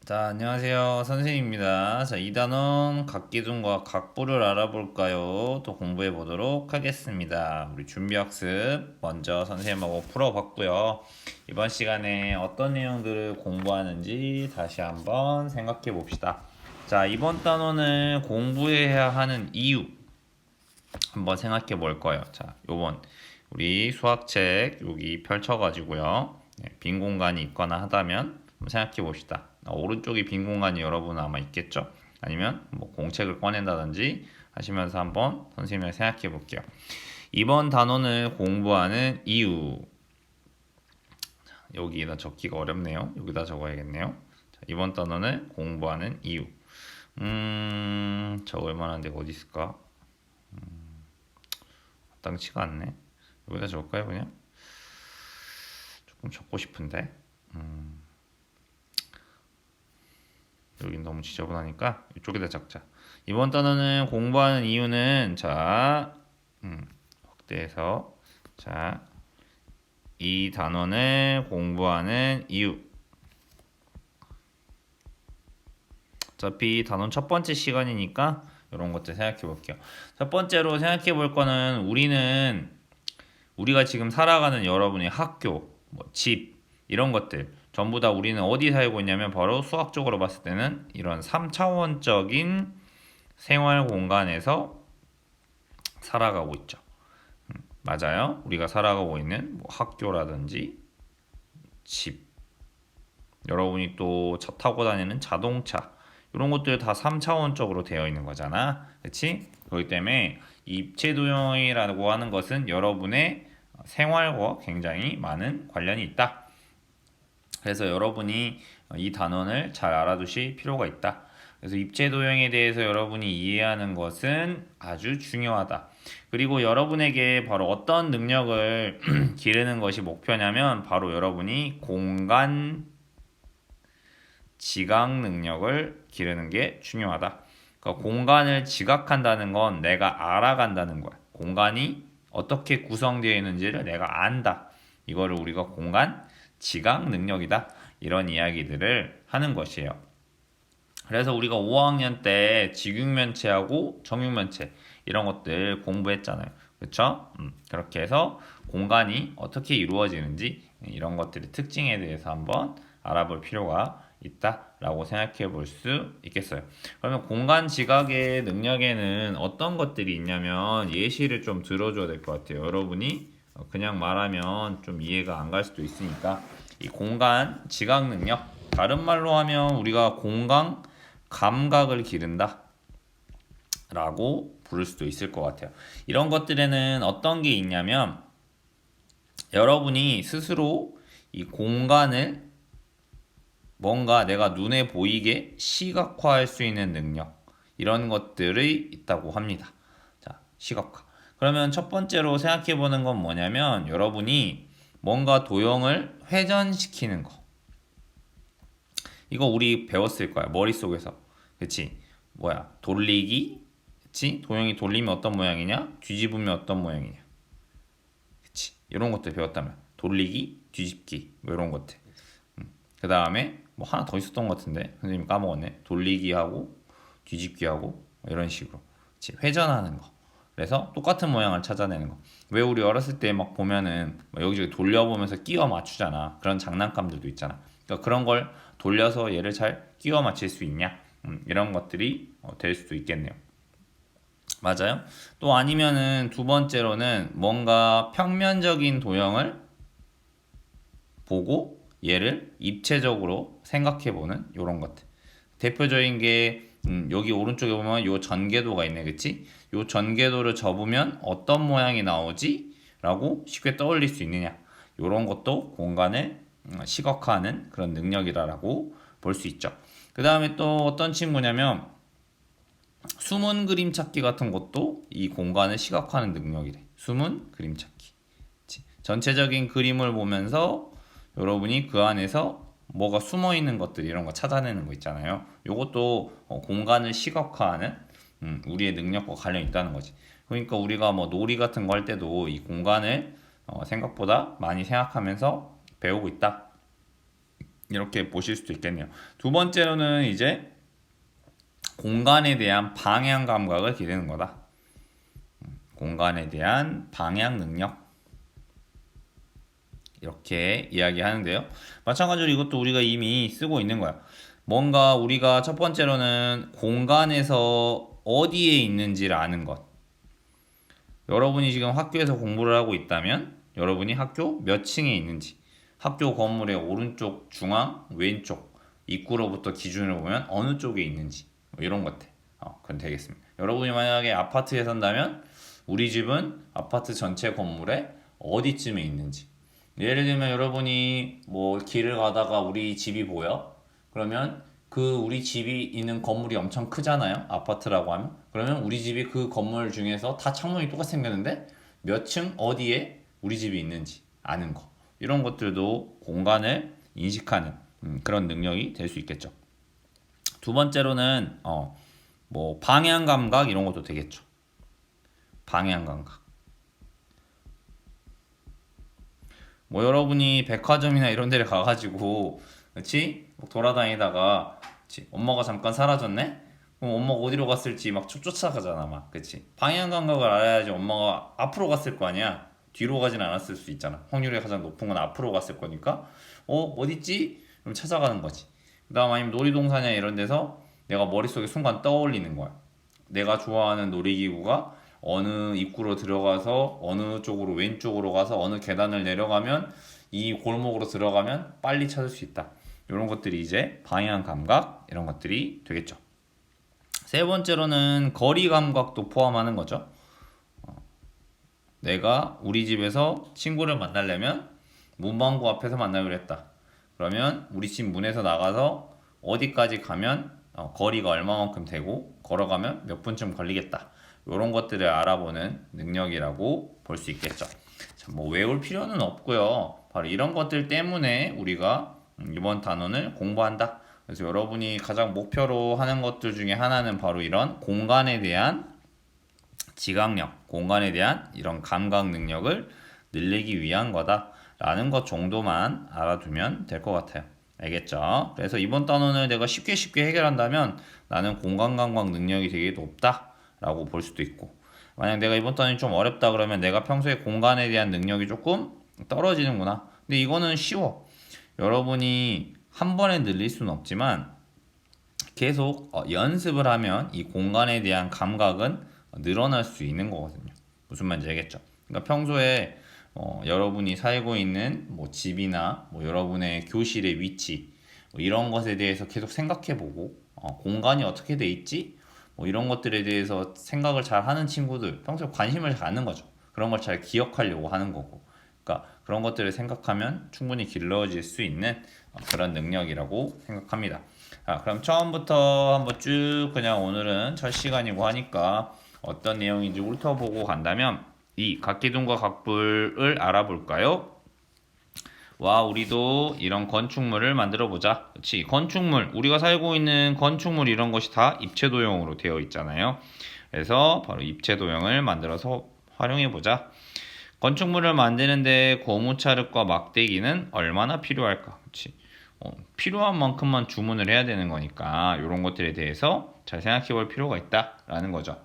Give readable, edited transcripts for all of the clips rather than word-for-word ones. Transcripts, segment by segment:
자, 안녕하세요. 선생님입니다. 자, 이 단원 각기둥과 각부를 알아볼까요? 또 공부해 보도록 하겠습니다. 우리 준비학습 먼저 선생님하고 풀어봤고요. 이번 시간에 어떤 내용들을 공부하는지 다시 한번 생각해 봅시다. 자, 이번 단원을 공부해야 하는 이유 한번 생각해 볼 거예요. 자, 요번 우리 수학책 여기 펼쳐가지고요. 빈 공간이 있거나 하다면 한번 생각해 봅시다. 오른쪽에 빈 공간이 여러분 아마 있겠죠? 아니면 뭐 공책을 꺼낸다든지 하시면서 한번 선생님을 생각해 볼게요. 이번 단원을 공부하는 이유. 여기다 적기가 어렵네요. 여기다 적어야겠네요. 자, 이번 단원을 공부하는 이유. 적을 만한 데가 어디 있을까? 마땅치가 않네. 여기다 적을까요, 그냥? 조금 적고 싶은데. 여긴 너무 지저분하니까 이쪽에다 적자. 이번 단어는 공부하는 이유는 확대해서 이 단원을 공부하는 이유. 어차피 단원 첫 번째 시간이니까 이런 것들 생각해 볼게요. 첫 번째로 생각해 볼 거는 우리가 지금 살아가는 여러분의 학교, 집 이런 것들 전부 다 우리는 어디 살고 있냐면 바로 수학적으로 봤을 때는 이런 3차원적인 생활 공간에서 살아가고 있죠. 맞아요. 우리가 살아가고 있는 학교라든지 집, 여러분이 또 차 타고 다니는 자동차 이런 것들 다 3차원적으로 되어 있는 거잖아. 그렇지? 그렇기 때문에 입체도형이라고 하는 것은 여러분의 생활과 굉장히 많은 관련이 있다. 그래서 여러분이 이 단원을 잘 알아두실 필요가 있다. 그래서 입체도형에 대해서 여러분이 이해하는 것은 아주 중요하다. 그리고 여러분에게 바로 어떤 능력을 기르는 것이 목표냐면 바로 여러분이 공간 지각 능력을 기르는 게 중요하다. 그러니까 공간을 지각한다는 건 내가 알아간다는 거야. 공간이 어떻게 구성되어 있는지를 내가 안다. 이거를 우리가 공간 지각 능력이다. 이런 이야기들을 하는 것이에요. 그래서 우리가 5학년 때 직육면체하고 정육면체 이런 것들 공부했잖아요. 그렇죠? 그렇게 해서 공간이 어떻게 이루어지는지 이런 것들의 특징에 대해서 한번 알아볼 필요가 있다라고 생각해 볼 수 있겠어요. 그러면 공간 지각의 능력에는 어떤 것들이 있냐면 예시를 좀 들어줘야 될 것 같아요. 여러분이 그냥 말하면 좀 이해가 안 갈 수도 있으니까 이 공간 지각 능력, 다른 말로 하면 우리가 공간 감각을 기른다 라고 부를 수도 있을 것 같아요. 이런 것들에는 어떤 게 있냐면 여러분이 스스로 이 공간을 뭔가 내가 눈에 보이게 시각화할 수 있는 능력, 이런 것들이 있다고 합니다. 자, 시각화. 그러면 첫 번째로 생각해 보는 건 뭐냐면 여러분이 뭔가 도형을 회전시키는 거. 이거 우리 배웠을 거야. 머릿속에서. 그치? 돌리기. 그치? 도형이 돌리면 어떤 모양이냐? 뒤집으면 어떤 모양이냐? 그치? 이런 것들 배웠다면. 돌리기, 뒤집기. 이런 것들. 그 다음에 하나 더 있었던 것 같은데 선생님이 까먹었네. 돌리기하고 뒤집기하고 이런 식으로. 그치? 회전하는 거. 그래서 똑같은 모양을 찾아내는 거. 왜 우리 어렸을 때 막 보면은 여기저기 돌려보면서 끼워 맞추잖아. 그런 장난감들도 있잖아. 그러니까 그런 걸 돌려서 얘를 잘 끼워 맞출 수 있냐? 이런 것들이 될 수도 있겠네요. 맞아요? 또 아니면은 두 번째로는 뭔가 평면적인 도형을 보고 얘를 입체적으로 생각해보는 이런 것들. 대표적인 게 여기 오른쪽에 보면 요 전개도가 있네, 그치? 요 전개도를 접으면 어떤 모양이 나오지? 라고 쉽게 떠올릴 수 있느냐? 이런 것도 공간을 시각화하는 그런 능력이라고 볼 수 있죠. 그 다음에 또 어떤 친구냐면 숨은 그림 찾기 같은 것도 이 공간을 시각화하는 능력이래. 숨은 그림 찾기. 그치? 전체적인 그림을 보면서 여러분이 그 안에서 뭐가 숨어 있는 것들 이런 거 찾아내는 거 있잖아요. 이것도 공간을 시각화하는 우리의 능력과 관련이 있다는 거지. 그러니까 우리가 놀이 같은 거 할 때도 이 공간을 생각보다 많이 생각하면서 배우고 있다. 이렇게 보실 수도 있겠네요. 두 번째로는 이제 공간에 대한 방향 감각을 기르는 거다. 공간에 대한 방향 능력. 이렇게 이야기하는데요. 마찬가지로 이것도 우리가 이미 쓰고 있는 거야. 뭔가 우리가 첫 번째로는 공간에서 어디에 있는지를 아는 것. 여러분이 지금 학교에서 공부를 하고 있다면 여러분이 학교 몇 층에 있는지, 학교 건물의 오른쪽, 중앙, 왼쪽, 입구로부터 기준을 보면 어느 쪽에 있는지 뭐 이런 것들. 그건 되겠습니다. 여러분이 만약에 아파트에 산다면 우리 집은 아파트 전체 건물에 어디쯤에 있는지. 예를 들면 여러분이 뭐 길을 가다가 우리 집이 보여? 그러면 그 우리 집이 있는 건물이 엄청 크잖아요. 아파트라고 하면. 그러면 우리 집이 그 건물 중에서 다 창문이 똑같이 생겼는데 몇 층 어디에 우리 집이 있는지 아는 거. 이런 것들도 공간을 인식하는 그런 능력이 될 수 있겠죠. 두 번째로는 뭐 방향 감각 이런 것도 되겠죠. 방향 감각. 뭐 여러분이 백화점이나 이런 데를 가가지고 그렇지? 막 돌아다니다가 그치? 엄마가 잠깐 사라졌네? 그럼 엄마가 어디로 갔을지 막 쫓아가잖아 막 그치? 방향 감각을 알아야지 엄마가 앞으로 갔을 거 아니야. 뒤로 가진 않았을 수 있잖아. 확률이 가장 높은 건 앞으로 갔을 거니까 어딨지? 그럼 찾아가는 거지. 그 다음 아니면 놀이동산이나 이런 데서 내가 머릿속에 순간 떠올리는 거야. 내가 좋아하는 놀이기구가 어느 입구로 들어가서 어느 쪽으로 왼쪽으로 가서 어느 계단을 내려가면 이 골목으로 들어가면 빨리 찾을 수 있다. 이런 것들이 이제 방향 감각 이런 것들이 되겠죠. 세 번째로는 거리 감각도 포함하는 거죠. 내가 우리 집에서 친구를 만나려면 문방구 앞에서 만나기로 했다. 그러면 우리 집 문에서 나가서 어디까지 가면 거리가 얼마만큼 되고 걸어가면 몇 분쯤 걸리겠다. 이런 것들을 알아보는 능력이라고 볼 수 있겠죠. 자, 뭐 외울 필요는 없고요. 바로 이런 것들 때문에 우리가 이번 단원을 공부한다. 그래서 여러분이 가장 목표로 하는 것들 중에 하나는 바로 이런 공간에 대한 지각력, 공간에 대한 이런 감각 능력을 늘리기 위한 거다라는 것 정도만 알아두면 될 것 같아요. 알겠죠? 그래서 이번 단원을 내가 쉽게 해결한다면 나는 공간 감각 능력이 되게 높다라고 볼 수도 있고, 만약 내가 이번 단원이 좀 어렵다 그러면 내가 평소에 공간에 대한 능력이 조금 떨어지는구나. 근데 이거는 쉬워. 여러분이 한 번에 늘릴 수는 없지만 계속 연습을 하면 이 공간에 대한 감각은 늘어날 수 있는 거거든요. 무슨 말인지 알겠죠? 그러니까 평소에 여러분이 살고 있는 뭐 집이나 뭐 여러분의 교실의 위치 뭐 이런 것에 대해서 계속 생각해보고 공간이 어떻게 돼 있지? 뭐 이런 것들에 대해서 생각을 잘 하는 친구들 평소에 관심을 잘 갖는 거죠. 그런 걸 잘 기억하려고 하는 거고. 그러니까 그런 것들을 생각하면 충분히 길러질 수 있는 그런 능력이라고 생각합니다. 그럼 처음부터 한번 쭉 그냥 오늘은 첫 시간이고 하니까 어떤 내용인지 훑어보고 간다면 이 각기둥과 각불을 알아볼까요? 와, 우리도 이런 건축물을 만들어 보자. 그렇지? 건축물, 우리가 살고 있는 건축물 이런 것이 다 입체도형으로 되어 있잖아요. 그래서 바로 입체도형을 만들어서 활용해 보자. 건축물을 만드는데 고무차륵과 막대기는 얼마나 필요할까? 그렇지? 필요한 만큼만 주문을 해야 되는 거니까 이런 것들에 대해서 잘 생각해 볼 필요가 있다라는 거죠.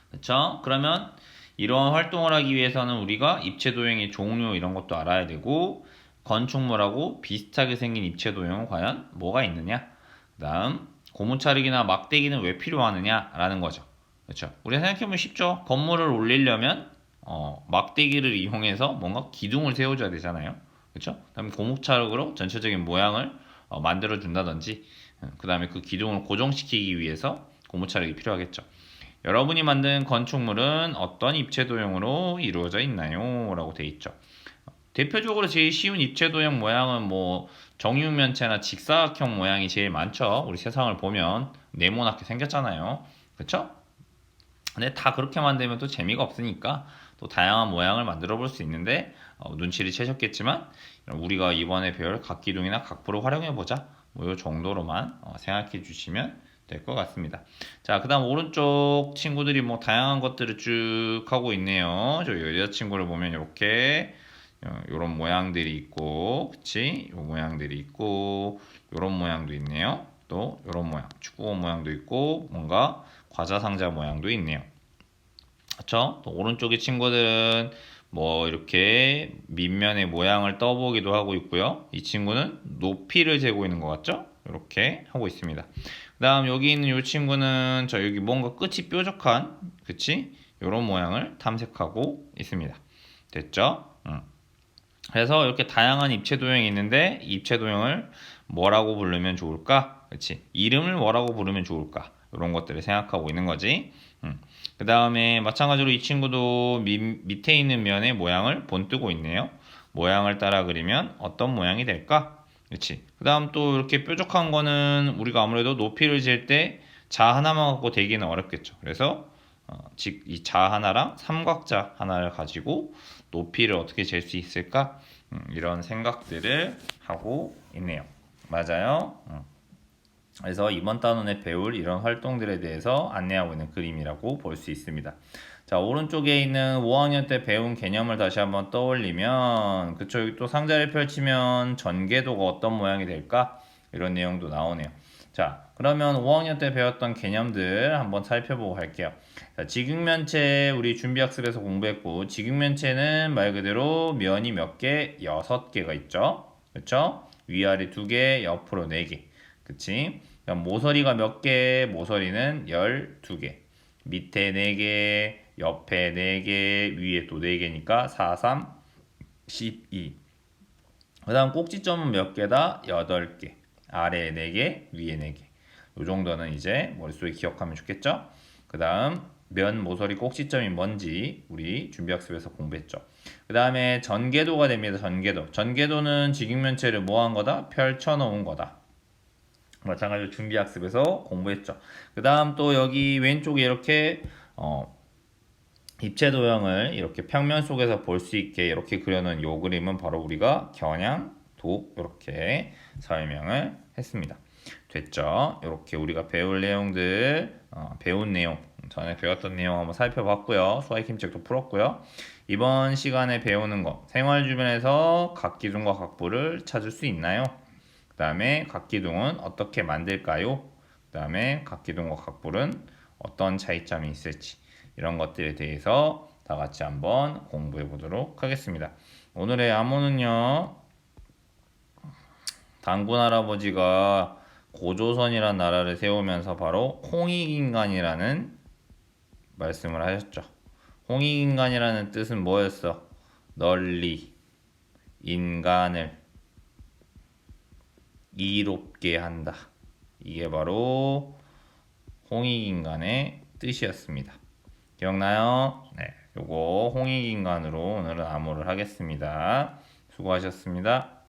그렇죠? 그러면 이러한 활동을 하기 위해서는 우리가 입체도형의 종류 이런 것도 알아야 되고 건축물하고 비슷하게 생긴 입체도형은 과연 뭐가 있느냐? 그 다음 고무차륵이나 막대기는 왜 필요하느냐라는 거죠. 그렇죠? 우리가 생각해보면 쉽죠? 건물을 올리려면 막대기를 이용해서 뭔가 기둥을 세워줘야 되잖아요. 그렇죠? 그다음에 고무차륵으로 전체적인 모양을 만들어 준다든지 그 다음에 그 기둥을 고정시키기 위해서 고무차륵이 필요하겠죠. 여러분이 만든 건축물은 어떤 입체도형으로 이루어져 있나요? 라고 돼 있죠. 대표적으로 제일 쉬운 입체도형 모양은 뭐 정육면체나 직사각형 모양이 제일 많죠. 우리 세상을 보면 네모나게 생겼잖아요. 그렇죠? 근데 다 그렇게 만들면 또 재미가 없으니까 또 다양한 모양을 만들어 볼 수 있는데 눈치를 채셨겠지만 우리가 이번에 배울 각기둥이나 각부를 활용해 보자. 뭐 이 정도로만 생각해 주시면 될 것 같습니다. 자, 그 다음 오른쪽 친구들이 뭐 다양한 것들을 쭉 하고 있네요. 저 여자친구를 보면 이렇게 요런 모양들이 있고, 그치? 요 모양들이 있고, 요런 모양도 있네요. 또 요런 모양, 축구공 모양도 있고, 뭔가 과자 상자 모양도 있네요. 그쵸? 또 오른쪽의 친구들은 뭐 이렇게 밑면의 모양을 떠보기도 하고 있고요. 이 친구는 높이를 재고 있는 것 같죠? 이렇게 하고 있습니다. 그 다음 여기 있는 이 친구는 저 여기 뭔가 끝이 뾰족한, 그치? 이런 모양을 탐색하고 있습니다. 됐죠? 그래서 이렇게 다양한 입체 도형이 있는데 이 입체 도형을 뭐라고 부르면 좋을까? 그치? 이름을 뭐라고 부르면 좋을까? 이런 것들을 생각하고 있는 거지. 그 다음에 마찬가지로 이 친구도 밑에 있는 면의 모양을 본뜨고 있네요. 모양을 따라 그리면 어떤 모양이 될까? 그치? 그 다음 또 이렇게 뾰족한 거는 우리가 아무래도 높이를 잴 때 자 하나만 갖고 되기는 어렵겠죠. 그래서 즉 이 자 하나랑 삼각자 하나를 가지고 높이를 어떻게 잴 수 있을까? 이런 생각들을 하고 있네요. 맞아요. 그래서 이번 단원에 배울 이런 활동들에 대해서 안내하고 있는 그림이라고 볼 수 있습니다. 자, 오른쪽에 있는 5학년 때 배운 개념을 다시 한번 떠올리면, 그쵸, 여기 또 상자를 펼치면 전개도가 어떤 모양이 될까? 이런 내용도 나오네요. 자, 그러면 5학년 때 배웠던 개념들 한번 살펴보고 갈게요. 자, 직육면체 우리 준비학습에서 공부했고, 직육면체는 말 그대로 면이 몇 개? 6개가 있죠. 그쵸? 위아래 2개, 옆으로 4개. 그치? 그럼 모서리가 몇 개? 모서리는 12개. 밑에 4개, 옆에 4개, 위에 또 4개니까 4, 3, 12. 그 다음 꼭지점은 몇 개다? 8개. 아래에 4개, 위에 4개. 요 정도는 이제 머릿속에 기억하면 좋겠죠? 그 다음 면 모서리 꼭지점이 뭔지 우리 준비학습에서 공부했죠. 그 다음에 전개도가 됩니다. 전개도. 전개도는 직육면체를 뭐 한 거다? 펼쳐놓은 거다. 마찬가지로 준비학습에서 공부했죠. 그 다음 또 여기 왼쪽에 이렇게 입체 도형을 이렇게 평면 속에서 볼 수 있게 이렇게 그려놓은 요 그림은 바로 우리가 겨냥도 이렇게 설명을 했습니다. 됐죠? 이렇게 우리가 배울 내용들 배운 내용 전에 배웠던 내용 한번 살펴봤고요. 수학힘책도 풀었고요. 이번 시간에 배우는 거 생활 주변에서 각기둥과 각부를 찾을 수 있나요? 그 다음에 각기둥은 어떻게 만들까요? 그 다음에 각기둥과 각불은 어떤 차이점이 있을지 이런 것들에 대해서 다 같이 한번 공부해 보도록 하겠습니다. 오늘의 암호는요. 단군 할아버지가 고조선이라는 나라를 세우면서 바로 홍익인간이라는 말씀을 하셨죠. 홍익인간이라는 뜻은 뭐였어? 널리 인간을 이롭게 한다. 이게 바로 홍익인간의 뜻이었습니다. 기억나요? 네, 요거 홍익인간으로 오늘은 암호를 하겠습니다. 수고하셨습니다.